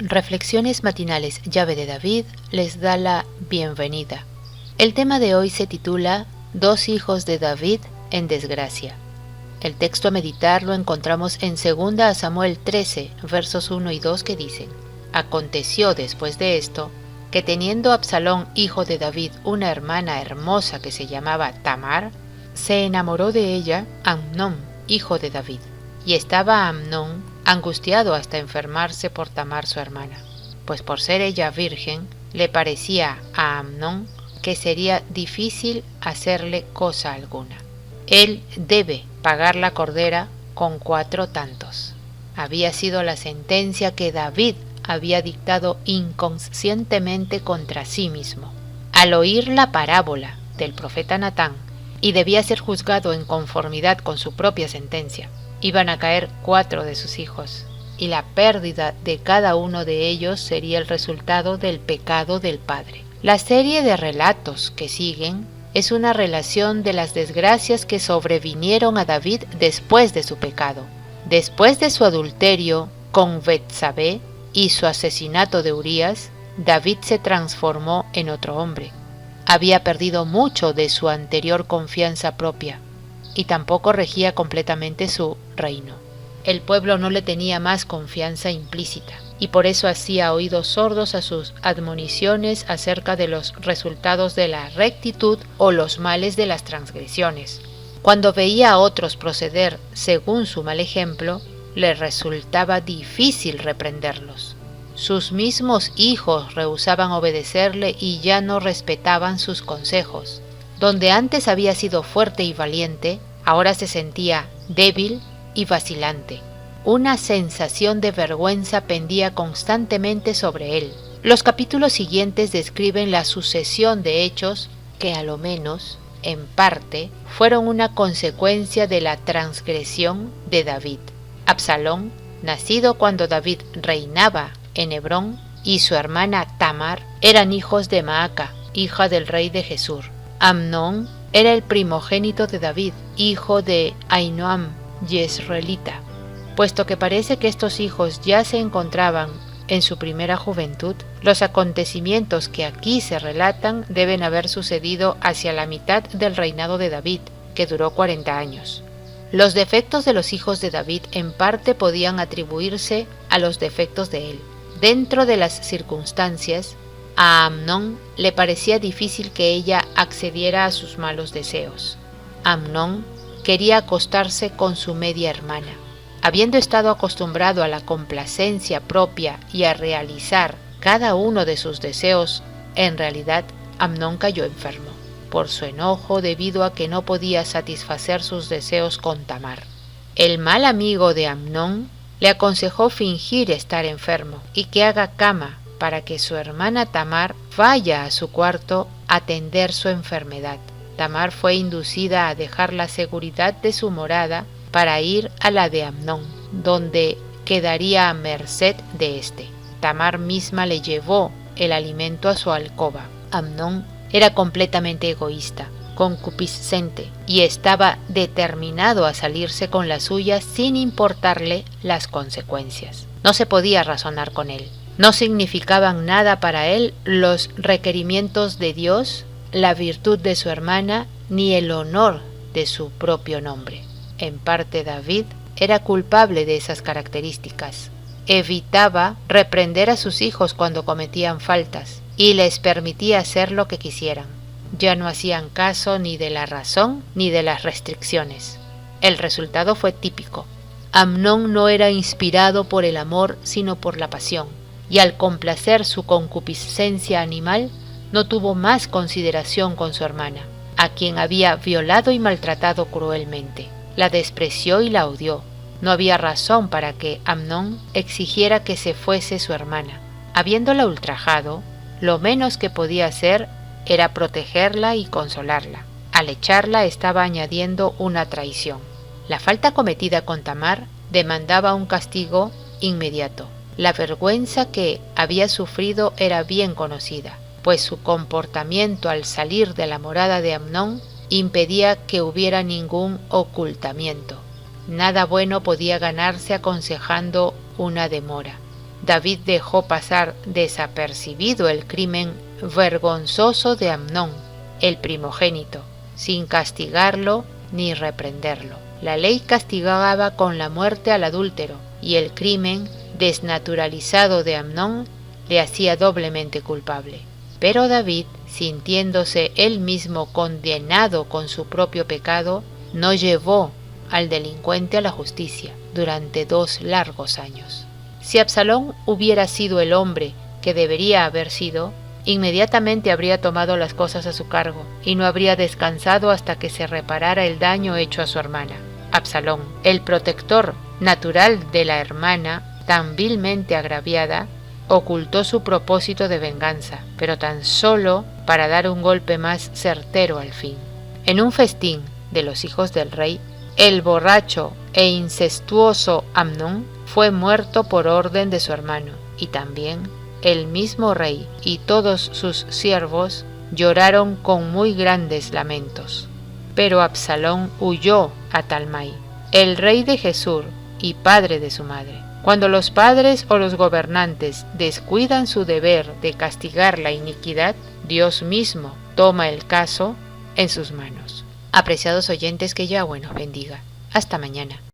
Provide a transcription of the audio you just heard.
Reflexiones matinales Llave de David les da la bienvenida. El tema de hoy se titula Dos hijos de David en desgracia. El texto a meditar lo encontramos en 2 Samuel 13, versos 1 y 2 que dicen: Aconteció después de esto, que teniendo Absalón, hijo de David, una hermana hermosa que se llamaba Tamar, se enamoró de ella Amnón, hijo de David. Y estaba Amnón angustiado hasta enfermarse por Tamar su hermana, pues por ser ella virgen, le parecía a Amnón que sería difícil hacerle cosa alguna. Él debe pagar la cordera con 4 tantos. Había sido la sentencia que David había dictado inconscientemente contra sí mismo. Al oír la parábola del profeta Natán, y debía ser juzgado en conformidad con su propia sentencia, iban a caer 4 de sus hijos, y la pérdida de cada uno de ellos sería el resultado del pecado del padre. La serie de relatos que siguen es una relación de las desgracias que sobrevinieron a David después de su pecado. Después de su adulterio con Betsabé y su asesinato de Urías, David se transformó en otro hombre. Había perdido mucho de su anterior confianza propia y tampoco regía completamente su reino. El pueblo no le tenía más confianza implícita y por eso hacía oídos sordos a sus admoniciones acerca de los resultados de la rectitud o los males de las transgresiones. Cuando veía a otros proceder según su mal ejemplo, le resultaba difícil reprenderlos. Sus mismos hijos rehusaban obedecerle y ya no respetaban sus consejos. Donde antes había sido fuerte y valiente, ahora se sentía débil y vacilante. Una sensación de vergüenza pendía constantemente sobre él. Los capítulos siguientes describen la sucesión de hechos que, a lo menos, en parte, fueron una consecuencia de la transgresión de David. Absalón, nacido cuando David reinaba en Hebrón, y su hermana Tamar eran hijos de Maaca, hija del rey de Gesur. Amnón era el primogénito de David, hijo de Ahinoam, Jezreelita. Puesto que parece que estos hijos ya se encontraban en su primera juventud, los acontecimientos que aquí se relatan deben haber sucedido hacia la mitad del reinado de David, que duró 40 años. Los defectos de los hijos de David en parte podían atribuirse a los defectos de él. Dentro de las circunstancias, a Amnón le parecía difícil que ella accediera a sus malos deseos. Amnón quería acostarse con su media hermana. Habiendo estado acostumbrado a la complacencia propia y a realizar cada uno de sus deseos, en realidad Amnón cayó enfermo por su enojo debido a que no podía satisfacer sus deseos con Tamar. El mal amigo de Amnón le aconsejó fingir estar enfermo y que haga cama para que su hermana Tamar vaya a su cuarto a atender su enfermedad. Tamar fue inducida a dejar la seguridad de su morada para ir a la de Amnón, donde quedaría a merced de éste. Tamar misma le llevó el alimento a su alcoba. Amnón era completamente egoísta, concupiscente, y estaba determinado a salirse con la suya sin importarle las consecuencias. No se podía razonar con él. No significaban nada para él los requerimientos de Dios, la virtud de su hermana, ni el honor de su propio nombre. En parte David era culpable de esas características. Evitaba reprender a sus hijos cuando cometían faltas y les permitía hacer lo que quisieran. Ya no hacían caso ni de la razón ni de las restricciones. El resultado fue típico. Amnón no era inspirado por el amor sino por la pasión, y al complacer su concupiscencia animal no tuvo más consideración con su hermana, a quien había violado y maltratado cruelmente. La despreció y la odió. No había razón para que Amnón exigiera que se fuese su hermana. Habiéndola ultrajado, lo menos que podía hacer era protegerla y consolarla. Al echarla estaba añadiendo una traición. La falta cometida con Tamar demandaba un castigo inmediato. La vergüenza que había sufrido era bien conocida, pues su comportamiento al salir de la morada de Amnón impedía que hubiera ningún ocultamiento. Nada bueno podía ganarse aconsejando una demora. David dejó pasar desapercibido el crimen vergonzoso de Amnón, el primogénito, sin castigarlo ni reprenderlo. La ley castigaba con la muerte al adúltero, y el crimen desnaturalizado de Amnón le hacía doblemente culpable. Pero David, sintiéndose él mismo condenado con su propio pecado, no llevó al delincuente a la justicia durante 2 largos años. Si Absalón hubiera sido el hombre que debería haber sido, inmediatamente habría tomado las cosas a su cargo y no habría descansado hasta que se reparara el daño hecho a su hermana. Absalón, el protector natural de la hermana tan vilmente agraviada, ocultó su propósito de venganza, pero tan solo para dar un golpe más certero al fin. En un festín de los hijos del rey, el borracho e incestuoso Amnón fue muerto por orden de su hermano, y también el mismo rey y todos sus siervos lloraron con muy grandes lamentos. Pero Absalón huyó a Talmai, el rey de Gesur y padre de su madre. Cuando los padres o los gobernantes descuidan su deber de castigar la iniquidad, Dios mismo toma el caso en sus manos. Apreciados oyentes, que Yahweh nos bendiga. Hasta mañana.